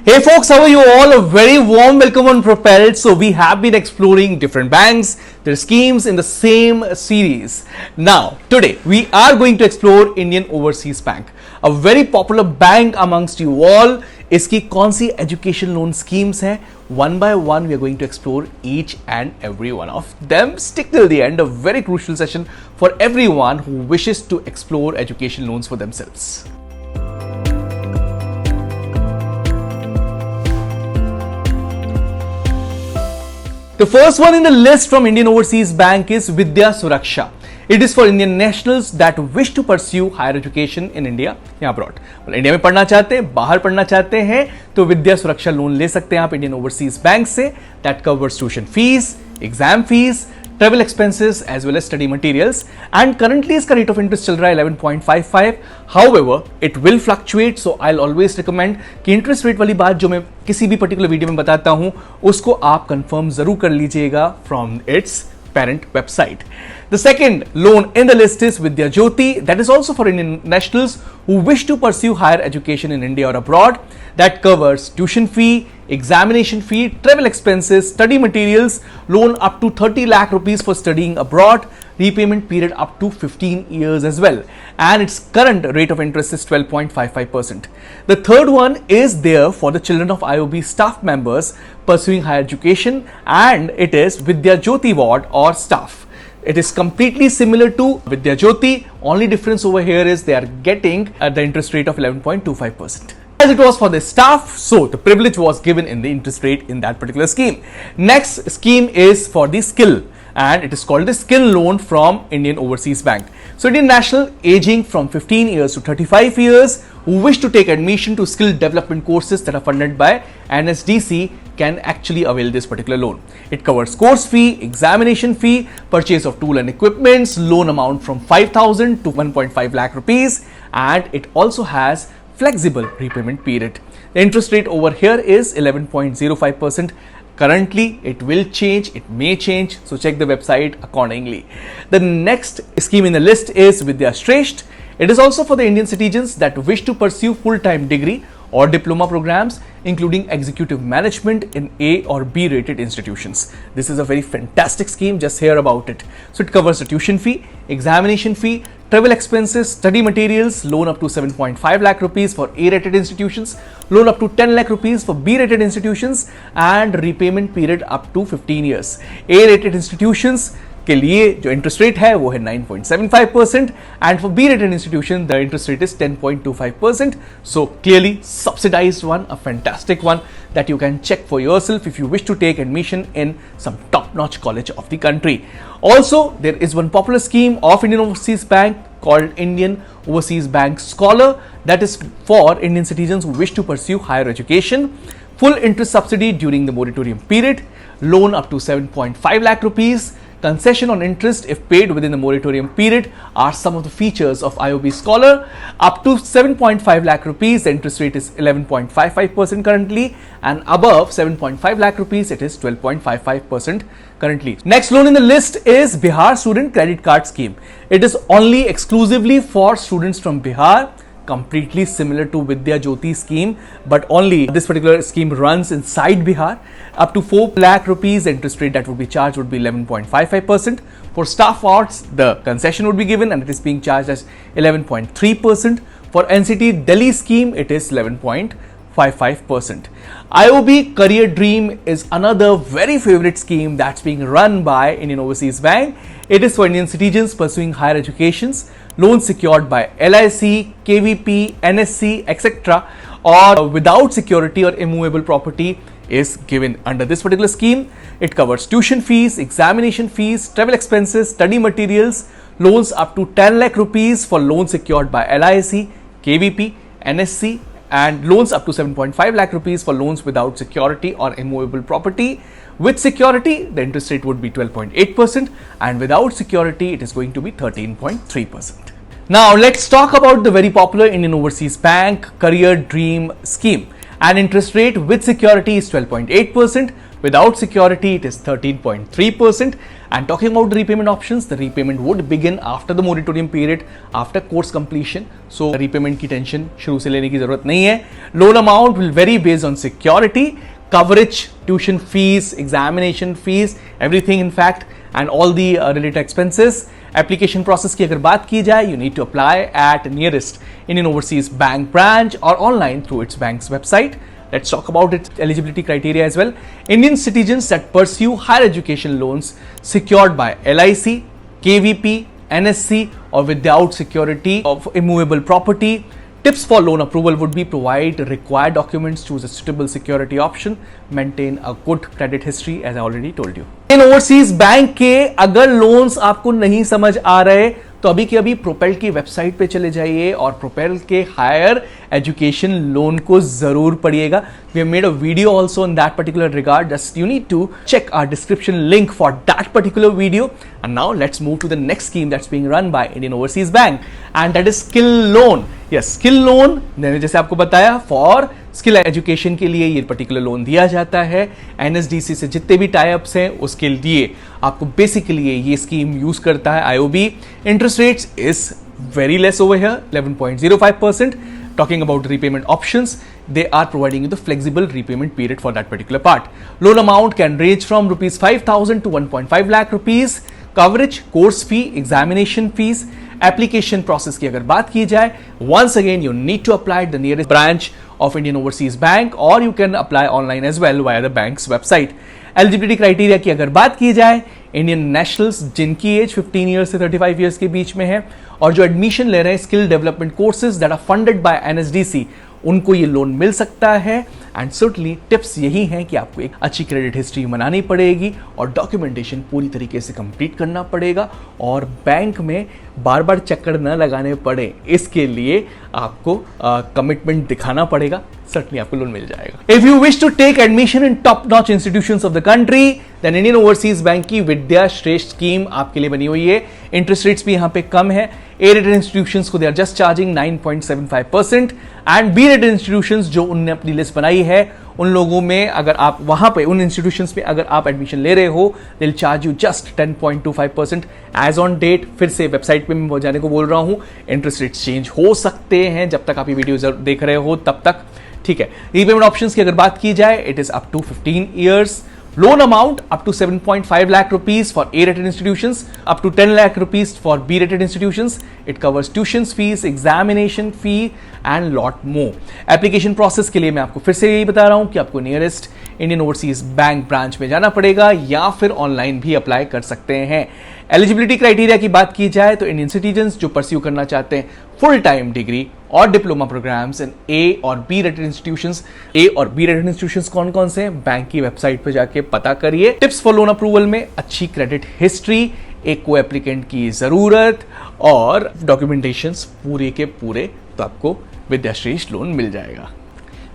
Hey folks, how are you all? A very warm welcome on Propelled. So we have been exploring different banks, their schemes in the same series. Now, today we are going to explore Indian Overseas Bank, a very popular bank amongst you all. इसकी कौन सी education loan schemes हैं? One by one we are going to explore each and every one of them. Stick till the end, a very crucial session for everyone who wishes to explore education loans for themselves. The first one in the list from Indian Overseas Bank is Vidya Suraksha. It is for Indian nationals that wish to pursue higher education in India या abroad. India में पढ़ना चाहते हैं, बाहर पढ़ना चाहते हैं तो विद्या सुरक्षा लोन ले सकते हैं आप इंडियन ओवरसीज बैंक से. That covers tuition fees, exam fees, travel expenses as well as study materials. And currently इसका रेट ऑफ इंटरेस्ट चल रहा है 11.55. However it will fluctuate, so I will always recommend कि इंटरेस्ट रेट वाली बात जो मैं किसी भी पर्टिकुलर वीडियो में बताता हूं उसको आप कंफर्म जरूर कर लीजिएगा from its parent website. The second loan in the list is Vidya Jyoti. That is also for Indian nationals who wish to pursue higher education in India or abroad. That covers tuition fee, examination fee, travel expenses, study materials, loan up to 30 lakh rupees for studying abroad, repayment period up to 15 years as well. And its current rate of interest is 12.55%. The third one is there for the children of IOB staff members pursuing higher education, and it is Vidya Jyoti Ward or staff. It is completely similar to Vidya Jyoti. Only difference over here is they are getting at the interest rate of 11.25%. As it was for the staff, so the privilege was given in the interest rate in that particular scheme. Next scheme is for the skill, and it is called the skill loan from Indian Overseas Bank. So Indian national aging from 15 years to 35 years who wish to take admission to skill development courses that are funded by NSDC can actually avail this particular loan. It covers course fee, examination fee, purchase of tool and equipments, loan amount from 5,000 to 1.5 lakh rupees, and it also has flexible repayment period. The interest rate over here is 11.05%. Currently, it will change, it may change, so check the website accordingly. The next scheme in the list is Vidya Shresht. It is also for the Indian citizens that wish to pursue full-time degree or diploma programs, including executive management in A or B rated institutions. This is a very fantastic scheme, just hear about it. So it covers the tuition fee, examination fee, travel expenses, study materials, loan up to 7.5 lakh rupees for A rated institutions, loan up to 10 lakh rupees for B rated institutions, and repayment period up to 15 years. A rated institutions के लिए जो interest rate है वो है 9.75%, and for B rated institution the interest rate is 10.25%. So clearly subsidised one, a fantastic one that you can check for yourself if you wish to take admission in some top-notch college of the country. Also, there is one popular scheme of Indian Overseas Bank called Indian Overseas Bank Scholar, that is for Indian citizens who wish to pursue higher education. Full interest subsidy during the moratorium period, loan up to 7.5 lakh rupees, concession on interest if paid within the moratorium period are some of the features of IOB Scholar. Up to 7.5 lakh rupees, the interest rate is 11.55% currently, and above 7.5 lakh rupees, it is 12.55% currently. Next loan in the list is Bihar Student Credit Card Scheme. It is only exclusively for students from Bihar. Completely similar to Vidya Jyoti scheme, but only this particular scheme runs inside Bihar. Up to 4 lakh rupees, the interest rate that would be charged would be 11.55%. For staff wards, the concession would be given and it is being charged as 11.3%. For NCT Delhi scheme, it is 11.55%. IOB Career Dream is another very favorite scheme that's being run by Indian Overseas Bank. It is for Indian citizens pursuing higher educations, loans secured by LIC, KVP, NSC, etc., or without security or immovable property is given under this particular scheme. It covers tuition fees, examination fees, travel expenses, study materials, loans up to 10 lakh rupees for loans secured by LIC, KVP, NSC, and loans up to 7.5 lakh rupees for loans without security or immovable property. With security, the interest rate would be 12.8%, and without security, it is going to be 13.3%. Now, let's talk about the very popular Indian Overseas Bank Career Dream scheme. An interest rate with security is 12.8%, without security, it is 13.3%, And talking about the repayment options, the repayment would begin after the moratorium period, after course completion. So repayment की tension शुरू से लेने की जरूरत नहीं है. Loan amount will vary based on security, coverage, tuition fees, examination fees, everything in fact, and all the related expenses. Application process की अगर बात की जाए, you need to apply at nearest Indian Overseas Bank branch or online through its bank's website. Let's talk about its eligibility criteria as well. Indian citizens that pursue higher education loans secured by LIC, KVP, NSC or without security of immovable property. Tips for loan approval would be: provide required documents, choose a suitable security option, maintain a good credit history as I already told you. In overseas bank के अगर loans आपको नहीं समझ आ रहे तो अभी के अभी प्रोपेल की वेबसाइट पे चले जाइए और प्रोपेल के हायर एजुकेशन लोन को जरूर पढ़िएगा. We have made a video also in that particular regard. Just you need to check our description link for that particular video. And now let's move to the next scheme that's being run by Indian Overseas Bank, and that is skill loan. Yes, skill loan, मैंने जैसे आपको बताया, for skill education के लिए ये particular loan दिया जाता है. एनएसडीसी से जितने भी टाइप्स हैं उसके लिए आपको बेसिकली ये स्कीम यूज करता है IOB. Interest rates is very less over here, 11.05%. Talking about repayment options, they are providing you the flexible repayment period for that particular part. Loan amount can range from rupees 5,000 to 1.5 lakh rupees. Coverage, course fee, examination fees. Application process की अगर बात की जाए, once again you need to apply at the nearest branch of Indian Overseas Bank or you can apply online as well via the bank's website. Eligibility criteria की अगर बात की जाए, इंडियन नेशनल्स जिनकी एज 15 ईयर्स से 35 years के बीच में है और जो एडमिशन ले रहे हैं skill development courses that are funded by NSDC, उनको ये लोन मिल सकता है. एंड सर्टनली टिप्स यही हैं कि आपको एक अच्छी क्रेडिट हिस्ट्री बनानी पड़ेगी और डॉक्यूमेंटेशन पूरी तरीके से कंप्लीट करना पड़ेगा और बैंक में बार बार चक्कर न लगाने पड़े इसके लिए आपको कमिटमेंट दिखाना पड़ेगा. certainly आपको लोन मिल जाएगा. If you wish to take admission in top-notch institutions of the country, then Indian Overseas Bank की विद्या श्रेष्ठ स्कीम आपके लिए बनी हुई है. इंटरेस्ट रेट्स भी यहाँ पे कम है. A-rated institutions को they are just charging 9.75% and B-rated institutions जो उनने अपनी लिस्ट बनाई है उन लोगों में अगर आप वहां पे उन इंस्टीट्यूशंस में अगर आप एडमिशन ले रहे हो they will charge you just 10.25% as on date. फिर से वेबसाइट पे मैं जाने को बोल रहा हूं, इंटरेस्ट रेट चेंज हो सकते हैं जब तक आप ये वीडियो देख रहे हो तब तक. ठीक है. रीपेमेंट ऑप्शंस की अगर बात की जाए, it is up to 15 years. Loan amount up to 7.5 lakh rupees for A-rated institutions, up to 10 lakh rupees for B-rated institutions. It covers tuitions fees, examination fee and lot more. Application process के लिए मैं आपको फिर से यही बता रहा हूँ कि आपको nearest Indian Overseas bank branch में जाना पड़ेगा या फिर ऑनलाइन भी अप्लाई कर सकते हैं. एलिजिबिलिटी क्राइटेरिया की बात की जाए तो इंडियन सिटीजन्स जो परस्यू करना चाहते हैं फुल टाइम डिग्री और डिप्लोमा प्रोग्राम्स इन ए और बी रेटेड इंस्टीट्यूशंस. ए और बी रेटेड इंस्टीट्यूशंस कौन कौन से हैं बैंक की वेबसाइट पे जाके पता करिए. टिप्स फॉर लोन अप्रूवल में अच्छी क्रेडिट हिस्ट्री, एक को एप्लीकेंट की जरूरत और डॉक्यूमेंटेशंस पूरे के पूरे, तो आपको विद्याश्रेष्ठ लोन मिल जाएगा.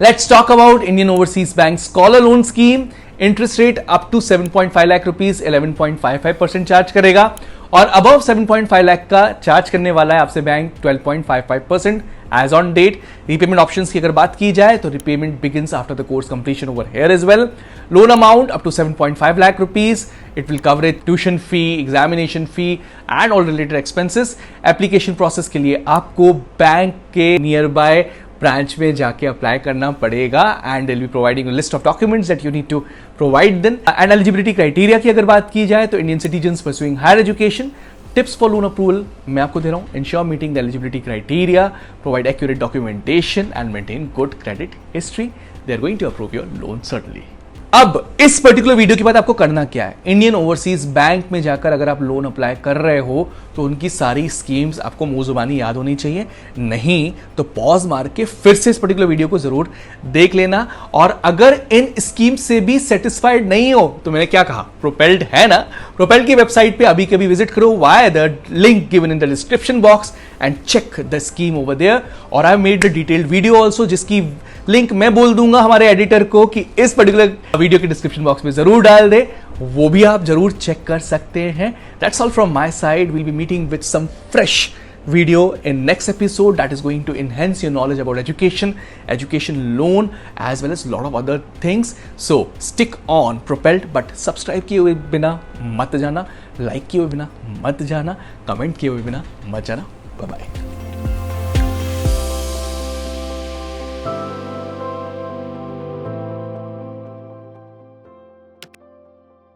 Let's talk about Indian Overseas Bank Scholar Loan Scheme. Interest rate up to 7.5 lakh rupees 11.55% charge करेगा और अबव 7.5 लाख का चार्ज करने वाला है आपसे bank 12.55% as on date. Repayment options की अगर बात की जाए तो repayment begins after the course completion over here as well. Loan amount up to 7.5 lakh rupees. It will cover tuition fee, examination fee and all related expenses. Application process के लिए आपको bank के नियर बाय ब्रांच में जाके apply करना पड़ेगा and will be providing list of documents that you need to provide then. And eligibility criteria की अगर बात की जाए तो Indian citizens pursuing higher education. Tips for loan approval मैं आपको दे रहा हूं. Ensure meeting the eligibility criteria, provide accurate documentation and maintain good credit history. They are going to approve your loan certainly. अब इस पर्टिकुलर वीडियो के बाद आपको करना क्या है, इंडियन ओवरसीज बैंक में जाकर अगर आप लोन अप्लाई कर रहे हो तो उनकी सारी स्कीम्स आपको मुंह जुबानी याद होनी चाहिए. नहीं तो पॉज मार के फिर से इस पर्टिकुलर वीडियो को जरूर देख लेना. और अगर इन स्कीम से भी सेटिस्फाइड नहीं हो तो मैंने क्या कहा, प्रोपेल्ड है ना, प्रोपेल्ड की वेबसाइट पे अभी कभी विजिट करो via the link given in the description box and check the scheme over there. और I made the detailed video also जिसकी लिंक मैं बोल दूंगा हमारे एडिटर को कि इस पर्टिकुलर वीडियो के डिस्क्रिप्शन बॉक्स में जरूर डाल दे, वो भी आप जरूर चेक कर सकते हैं. That's all from my side. Will be meeting with some fresh video in next episode that is going to enhance your knowledge about education loan as well as lot of other things. So stick on Propelled, but subscribe किए हुए बिना मत जाना. Like किए हुए बिना मत जाना, कमेंट किए हुए बिना मत जाना। Bye bye.